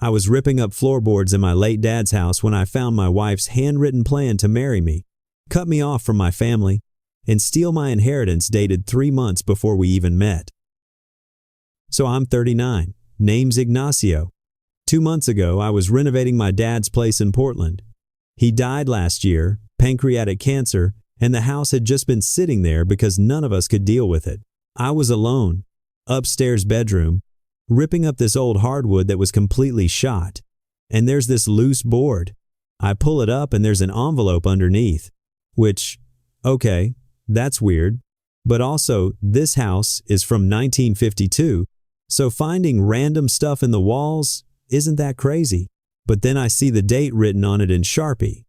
I was ripping up floorboards in my late dad's house when I found my wife's handwritten plan to marry me, cut me off from my family, and steal my inheritance dated 3 months before we even met. So I'm 39, name's Ignacio. 2 months ago, I was renovating my dad's place in Portland. He died last year, pancreatic cancer, and the house had just been sitting there because none of us could deal with it. I was alone, upstairs bedroom, ripping up this old hardwood that was completely shot. And there's this loose board. I pull it up and there's an envelope underneath. Which, okay, that's weird. But also, this house is from 1952, so finding random stuff in the walls isn't that crazy. But then I see the date written on it in Sharpie.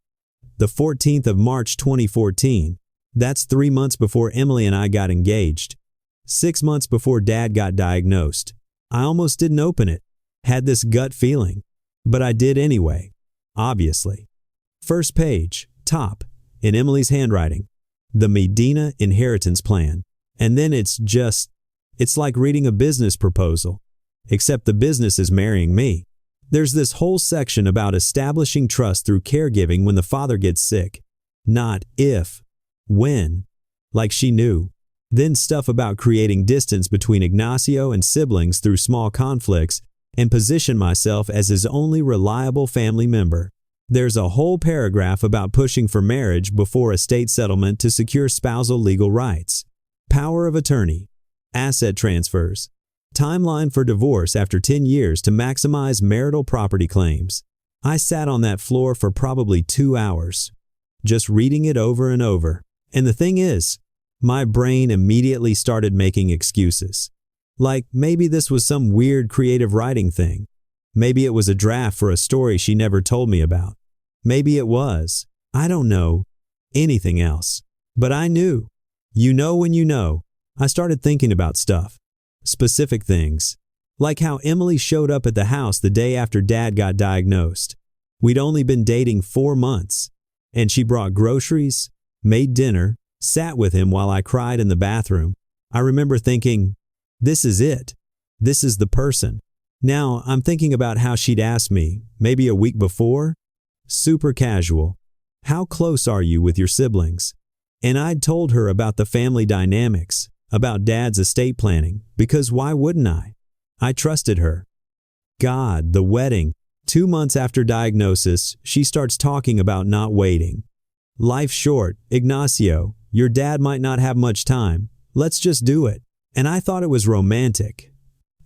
The 14th of March 2014. That's 3 months before Emily and I got engaged. 6 months before Dad got diagnosed. I almost didn't open it. Had this gut feeling. But I did anyway. Obviously. First page, top, in Emily's handwriting. The Medina Inheritance Plan. And then it's like reading a business proposal. Except the business is marrying me. There's this whole section about establishing trust through caregiving when the father gets sick. Not if, when. Like she knew. Then stuff about creating distance between Ignacio and siblings through small conflicts and position myself as his only reliable family member. There's a whole paragraph about pushing for marriage before estate settlement to secure spousal legal rights. Power of attorney. Asset transfers. Timeline for divorce after 10 years to maximize marital property claims. I sat on that floor for probably 2 hours, just reading it over and over. And the thing is, my brain immediately started making excuses. Like maybe this was some weird creative writing thing. Maybe it was a draft for a story she never told me about. Maybe it was, I don't know, anything else. But I knew. You know when you know. I started thinking about stuff. Specific things. Like how Emily showed up at the house the day after Dad got diagnosed. We'd only been dating 4 months. And she brought groceries, made dinner, sat with him while I cried in the bathroom. I remember thinking, this is it. This is the person. Now I'm thinking about how she'd asked me, maybe a week before. Super casual. How close are you with your siblings? And I'd told her about the family dynamics, about Dad's estate planning, because why wouldn't I? I trusted her. God, the wedding. 2 months after diagnosis, she starts talking about not waiting. Life's short, Ignacio. Your dad might not have much time. Let's just do it. And I thought it was romantic.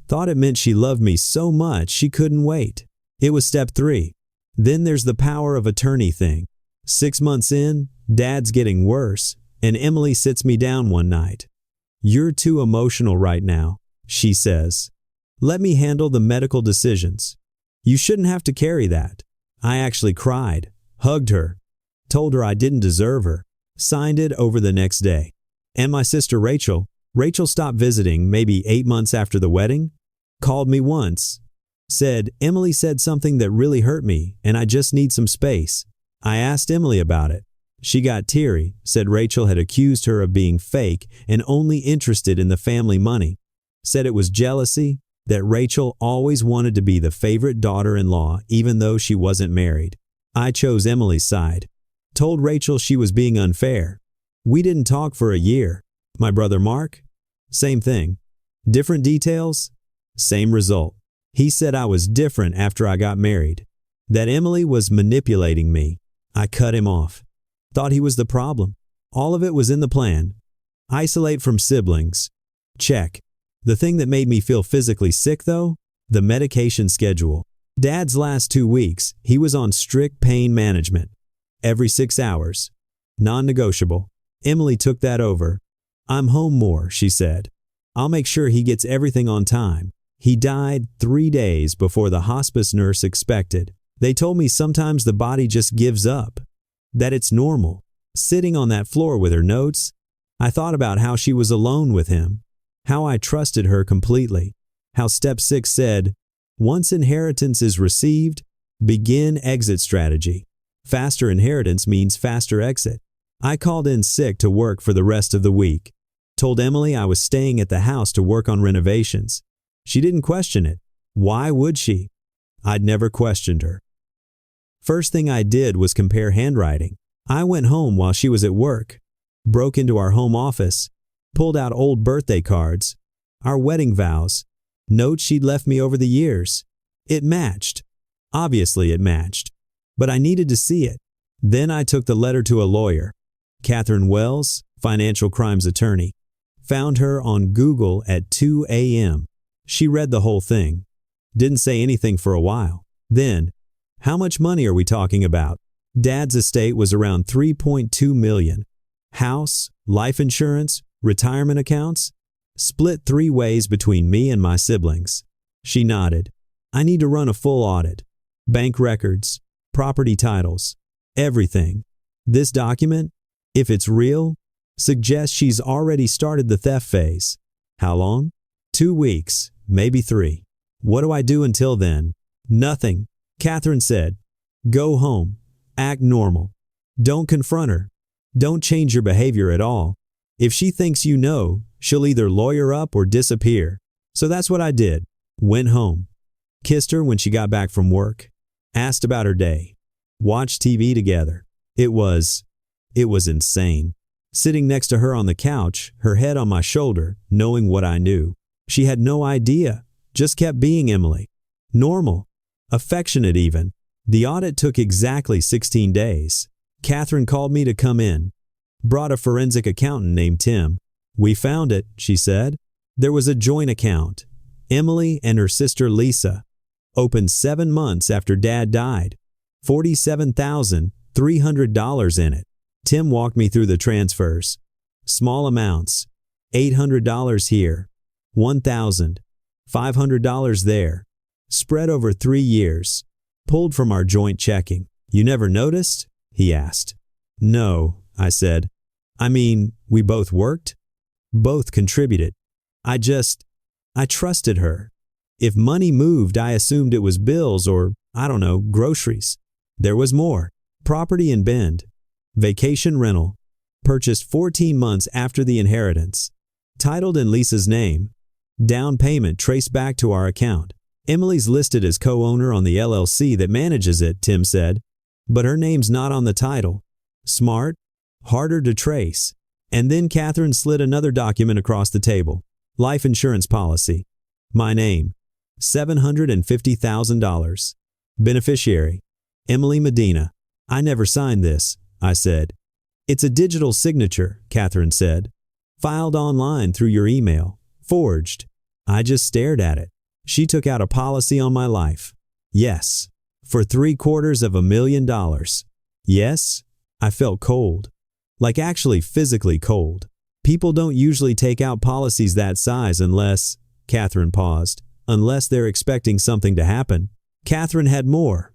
Thought it meant she loved me so much she couldn't wait. It was step 3. Then there's the power of attorney thing. 6 months in, Dad's getting worse, and Emily sits me down one night. You're too emotional right now, she says. Let me handle the medical decisions. You shouldn't have to carry that. I actually cried, hugged her, told her I didn't deserve her. Signed it over the next day. And my sister Rachel stopped visiting maybe 8 months after the wedding, called me once, said Emily said something that really hurt me and I just need some space. I asked Emily about it. She got teary, said Rachel had accused her of being fake and only interested in the family money. Said it was jealousy, that Rachel always wanted to be the favorite daughter-in-law even though she wasn't married. I chose Emily's side. Told Rachel she was being unfair. We didn't talk for a year. My brother Mark? Same thing. Different details? Same result. He said I was different after I got married. That Emily was manipulating me. I cut him off. Thought he was the problem. All of it was in the plan. Isolate from siblings. Check. The thing that made me feel physically sick though? The medication schedule. Dad's last 2 weeks, he was on strict pain management. Every 6 hours. Non-negotiable. Emily took that over. I'm home more, she said. I'll make sure he gets everything on time. He died 3 days before the hospice nurse expected. They told me sometimes the body just gives up. That it's normal. Sitting on that floor with her notes, I thought about how she was alone with him. How I trusted her completely. How step 6 said, once inheritance is received, begin exit strategy. Faster inheritance means faster exit. I called in sick to work for the rest of the week. Told Emily I was staying at the house to work on renovations. She didn't question it. Why would she? I'd never questioned her. First thing I did was compare handwriting. I went home while she was at work, broke into our home office, pulled out old birthday cards, our wedding vows, notes she'd left me over the years. It matched. Obviously it matched. But I needed to see it. Then I took the letter to a lawyer, Catherine Wells, financial crimes attorney. Found her on Google at 2 a.m. She read the whole thing. Didn't say anything for a while. Then, how much money are we talking about? Dad's estate was around $3.2 million. House, life insurance, retirement accounts, split 3 ways between me and my siblings. She nodded. I need to run a full audit. Bank records, property titles, everything. This document, if it's real, suggests she's already started the theft phase. How long? 2 weeks, maybe 3. What do I do until then? Nothing. Catherine said, go home. Act normal. Don't confront her. Don't change your behavior at all. If she thinks you know, she'll either lawyer up or disappear. So that's what I did. Went home. Kissed her when she got back from work. Asked about her day. Watched TV together. It was insane. Sitting next to her on the couch, her head on my shoulder, knowing what I knew. She had no idea. Just kept being Emily. Normal. Affectionate even. The audit took exactly 16 days. Catherine called me to come in. Brought a forensic accountant named Tim. We found it, she said. There was a joint account. Emily and her sister Lisa. Opened 7 months after Dad died. $47,300 in it. Tim walked me through the transfers. Small amounts. $800 here. $1,000. $500 there. Spread over 3 years. Pulled from our joint checking. You never noticed? He asked. No, I said. I mean, we both worked. Both contributed. I trusted her. If money moved, I assumed it was bills or, I don't know, groceries. There was more. Property in Bend. Vacation rental. Purchased 14 months after the inheritance. Titled in Lisa's name. Down payment traced back to our account. Emily's listed as co-owner on the LLC that manages it, Tim said. But her name's not on the title. Smart. Harder to trace. And then Catherine slid another document across the table. Life insurance policy. My name. $750,000. Beneficiary. Emily Medina. I never signed this, I said. It's a digital signature, Catherine said. Filed online through your email. Forged. I just stared at it. She took out a policy on my life. Yes. For $750,000. Yes. I felt cold. Like actually physically cold. People don't usually take out policies that size unless, Catherine paused, unless they're expecting something to happen. Catherine had more.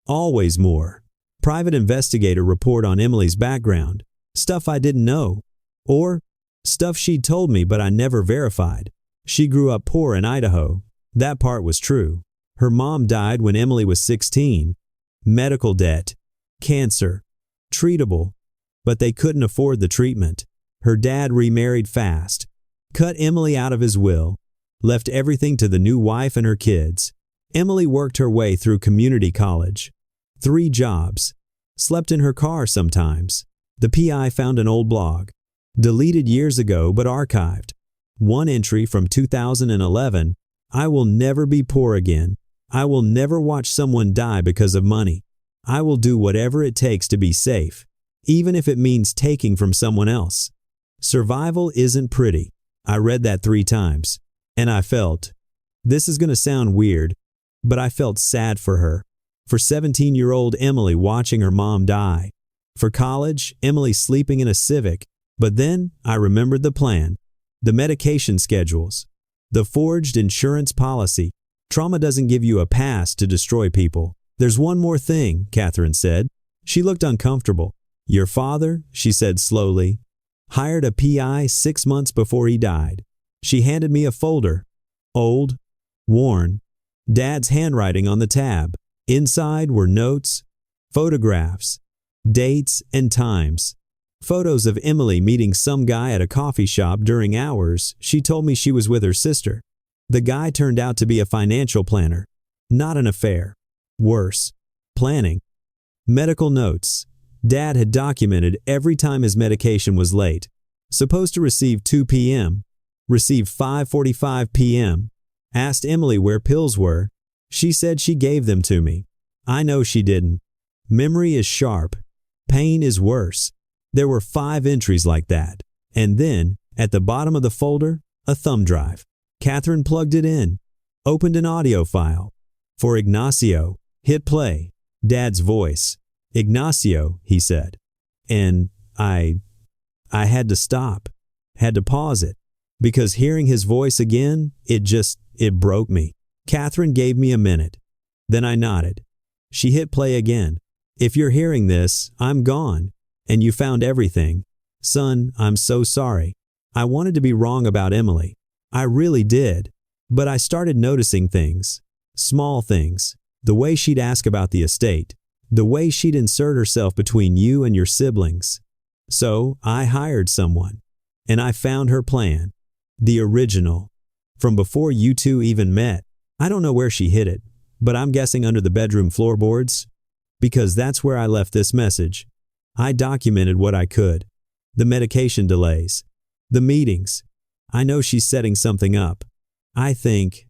Always more. Private investigator report on Emily's background. Stuff I didn't know. Or stuff she'd told me but I never verified. She grew up poor in Idaho. That part was true. Her mom died when Emily was 16. Medical debt. Cancer. Treatable. But they couldn't afford the treatment. Her dad remarried fast. Cut Emily out of his will. Left everything to the new wife and her kids. Emily worked her way through community college. 3 jobs. Slept in her car sometimes. The PI found an old blog. Deleted years ago but archived. One entry from 2011. I will never be poor again. I will never watch someone die because of money. I will do whatever it takes to be safe, even if it means taking from someone else. Survival isn't pretty. I read that 3 times. And I felt, this is going to sound weird, but I felt sad for her. For 17-year-old Emily watching her mom die. For college, Emily sleeping in a Civic. But then I remembered the plan. The medication schedules. The forged insurance policy. Trauma doesn't give you a pass to destroy people. There's one more thing, Catherine said. She looked uncomfortable. Your father, she said slowly, hired a PI 6 months before he died. She handed me a folder. Old. Worn. Dad's handwriting on the tab. Inside were notes, photographs, dates and times. Photos of Emily meeting some guy at a coffee shop during hours she told me she was with her sister. The guy turned out to be a financial planner. Not an affair. Worse. Planning. Medical notes. Dad had documented every time his medication was late. Supposed to receive 2 p.m. Received 5:45 p.m. Asked Emily where pills were. She said she gave them to me. I know she didn't. Memory is sharp. Pain is worse. There were 5 entries like that. And then, at the bottom of the folder, a thumb drive. Catherine plugged it in. Opened an audio file. For Ignacio. Hit play. Dad's voice. Ignacio, he said. And I had to stop. Had to pause it. Because hearing his voice again, it broke me. Catherine gave me a minute. Then I nodded. She hit play again. If you're hearing this, I'm gone. And you found everything. Son, I'm so sorry. I wanted to be wrong about Emily. I really did. But I started noticing things. Small things. The way she'd ask about the estate. The way she'd insert herself between you and your siblings. So I hired someone. And I found her plan. The original. From before you two even met. I don't know where she hid it, but I'm guessing under the bedroom floorboards. Because that's where I left this message. I documented what I could. The medication delays. The meetings. I know she's setting something up. I think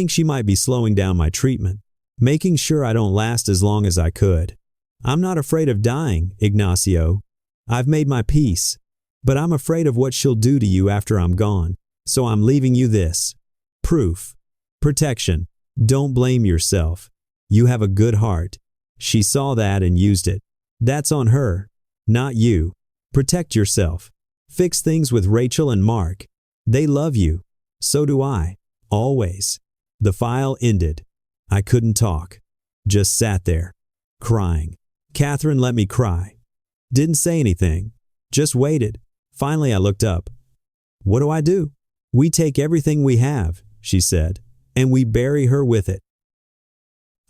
she might be slowing down my treatment. Making sure I don't last as long as I could. I'm not afraid of dying, Ignacio. I've made my peace. But I'm afraid of what she'll do to you after I'm gone. So I'm leaving you this. Proof. Protection. Don't blame yourself. You have a good heart. She saw that and used it. That's on her, not you. Protect yourself. Fix things with Rachel and Mark. They love you. So do I. Always. The file ended. I couldn't talk. Just sat there. Crying. Catherine let me cry. Didn't say anything. Just waited. Finally I looked up. What do I do? We take everything we have, she said, and we bury her with it.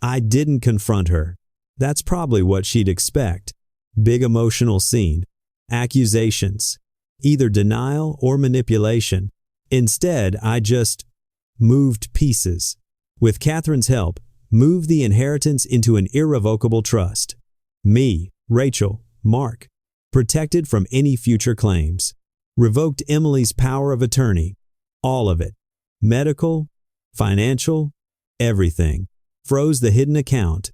I didn't confront her. That's probably what she'd expect. Big emotional scene. Accusations. Either denial or manipulation. Instead, I just moved pieces. With Catherine's help, moved the inheritance into an irrevocable trust. Me, Rachel, Mark. Protected from any future claims. Revoked Emily's power of attorney. All of it. Medical, financial, everything. Froze the hidden account.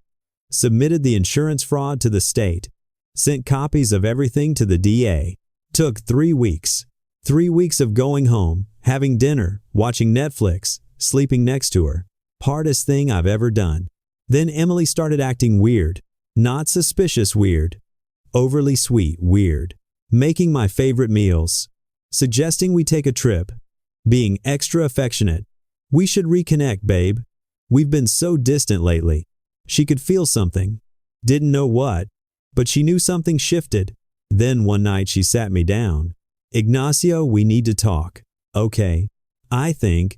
Submitted the insurance fraud to the state. Sent copies of everything to the DA. Took 3 weeks. 3 weeks of going home, having dinner, watching Netflix, sleeping next to her. Hardest thing I've ever done. Then Emily started acting weird. Not suspicious weird. Overly sweet weird. Making my favorite meals. Suggesting we take a trip. Being extra affectionate. We should reconnect, babe. We've been so distant lately. She could feel something. Didn't know what, but she knew something shifted. Then one night she sat me down. Ignacio, we need to talk. Okay. I think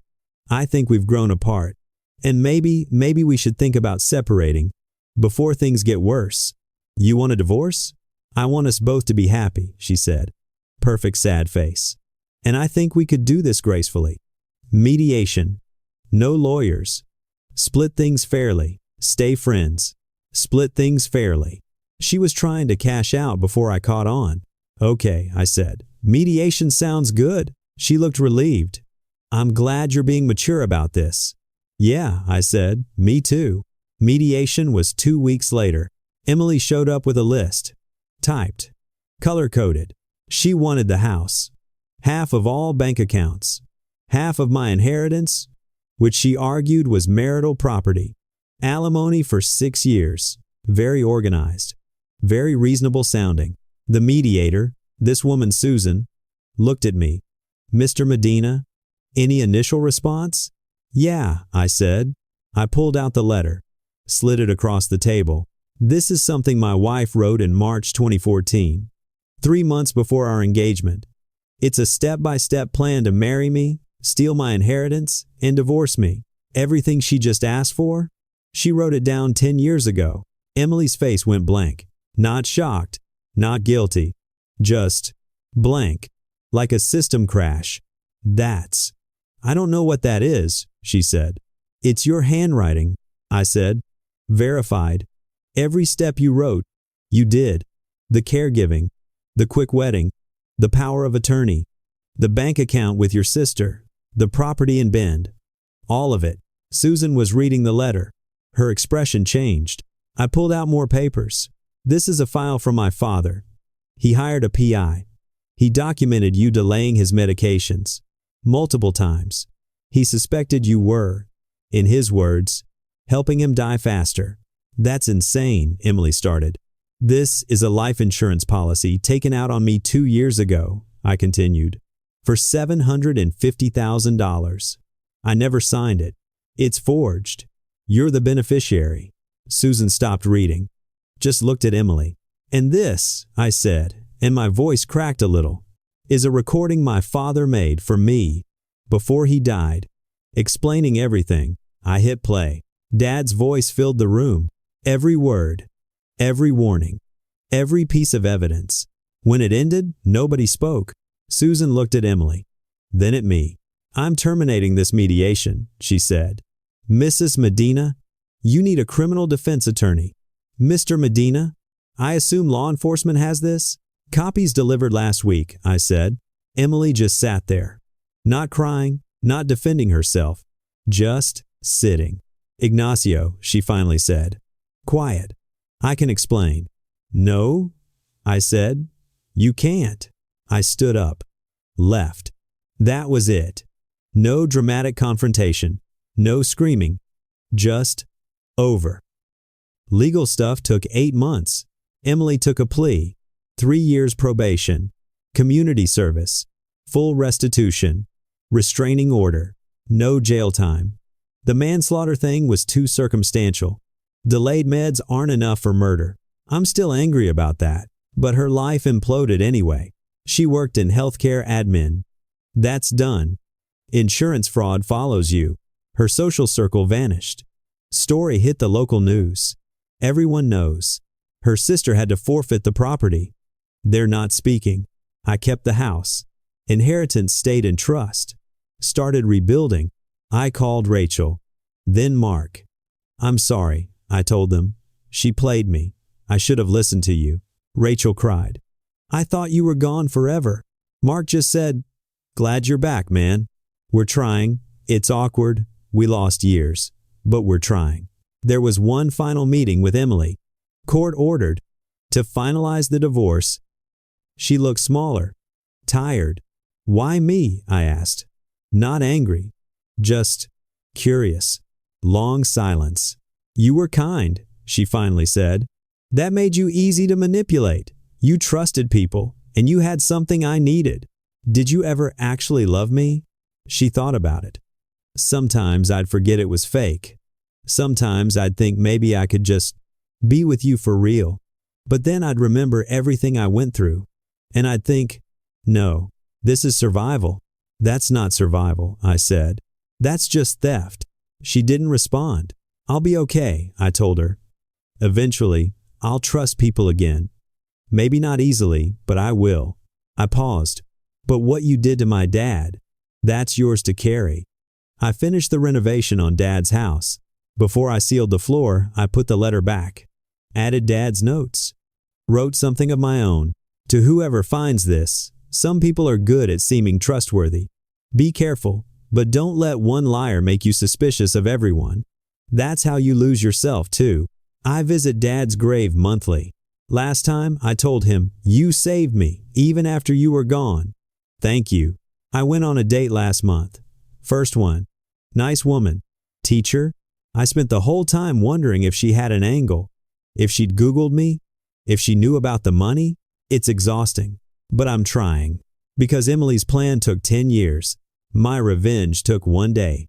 we've grown apart. And maybe we should think about separating. Before things get worse. You want a divorce? I want us both to be happy, she said. Perfect sad face. And I think we could do this gracefully. Mediation. No lawyers. Split things fairly. Stay friends. Split things fairly. She was trying to cash out before I caught on. Okay, I said. Mediation sounds good. She looked relieved. I'm glad you're being mature about this. Yeah, I said. Me too. Mediation was 2 weeks later. Emily showed up with a list. Typed. Color-coded. She wanted the house. Half of all bank accounts. Half of my inheritance, which she argued was marital property. Alimony for 6 years. Very organized. Very reasonable sounding. The mediator, this woman Susan, looked at me. Mr. Medina, any initial response? Yeah, I said. I pulled out the letter. Slid it across the table. This is something my wife wrote in March 2014. 3 months before our engagement. It's a step-by-step plan to marry me, steal my inheritance, and divorce me. Everything she just asked for? She wrote it down 10 years ago. Emily's face went blank. Not shocked, not guilty. Just blank. Like a system crash. I don't know what that is, she said. It's your handwriting, I said. Verified. Every step you wrote, you did. The caregiving, the quick wedding, the power of attorney, the bank account with your sister, the property in Bend. All of it. Susan was reading the letter. Her expression changed. I pulled out more papers. This is a file from my father. He hired a PI. He documented you delaying his medications. Multiple times. He suspected you were, in his words, helping him die faster. That's insane, Emily started. This is a life insurance policy taken out on me 2 years ago, I continued, for $750,000. I never signed it. It's forged. You're the beneficiary. Susan stopped reading, just looked at Emily. And this, I said, and my voice cracked a little, is a recording my father made for me before he died, explaining everything. I hit play. Dad's voice filled the room. Every word, every warning, every piece of evidence. When it ended, nobody spoke. Susan looked at Emily, then at me. I'm terminating this mediation, she said. Mrs. Medina, you need a criminal defense attorney. Mr. Medina, I assume law enforcement has this? Copies delivered last week, I said. Emily just sat there, not crying, not defending herself, just sitting. Ignacio, she finally said. Quiet. I can explain. No, I said. You can't. I stood up. Left. That was it. No dramatic confrontation. No screaming. Just over. Legal stuff took 8 months. Emily took a plea. 3 years probation. Community service. Full restitution. Restraining order. No jail time. The manslaughter thing was too circumstantial. Delayed meds aren't enough for murder. I'm still angry about that. But her life imploded anyway. She worked in healthcare admin. That's done. Insurance fraud follows you. Her social circle vanished. Story hit the local news. Everyone knows. Her sister had to forfeit the property. They're not speaking. I kept the house. Inheritance stayed in trust. Started rebuilding. I called Rachel. Then Mark. I'm sorry, I told them. She played me. I should have listened to you. Rachel cried. I thought you were gone forever. Mark just said, glad you're back, man. We're trying. It's awkward. We lost years. But we're trying. There was one final meeting with Emily. Court ordered to finalize the divorce. She looked smaller. Tired. Why me? I asked. Not angry. Just curious. Long silence. You were kind, she finally said. That made you easy to manipulate. You trusted people, and you had something I needed. Did you ever actually love me? She thought about it. Sometimes I'd forget it was fake. Sometimes I'd think maybe I could just be with you for real. But then I'd remember everything I went through, and I'd think, no, this is survival. That's not survival, I said. That's just theft. She didn't respond. I'll be okay, I told her. Eventually, I'll trust people again. Maybe not easily, but I will. I paused. But what you did to my dad, that's yours to carry. I finished the renovation on Dad's house. Before I sealed the floor, I put the letter back. Added Dad's notes. Wrote something of my own. To whoever finds this, some people are good at seeming trustworthy. Be careful, but don't let one liar make you suspicious of everyone. That's how you lose yourself, too. I visit Dad's grave monthly. Last time, I told him, you saved me, even after you were gone. Thank you. I went on a date last month. First one. Nice woman. Teacher. I spent the whole time wondering if she had an angle. If she'd Googled me. If she knew about the money. It's exhausting. But I'm trying. Because Emily's plan took 10 years. My revenge took 1 day.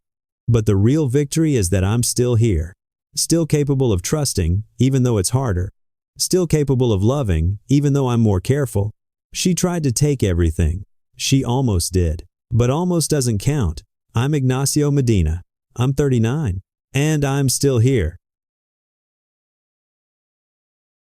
But the real victory is that I'm still here. Still capable of trusting, even though it's harder. Still capable of loving, even though I'm more careful. She tried to take everything. She almost did. But almost doesn't count. I'm Ignacio Medina. I'm 39. And I'm still here.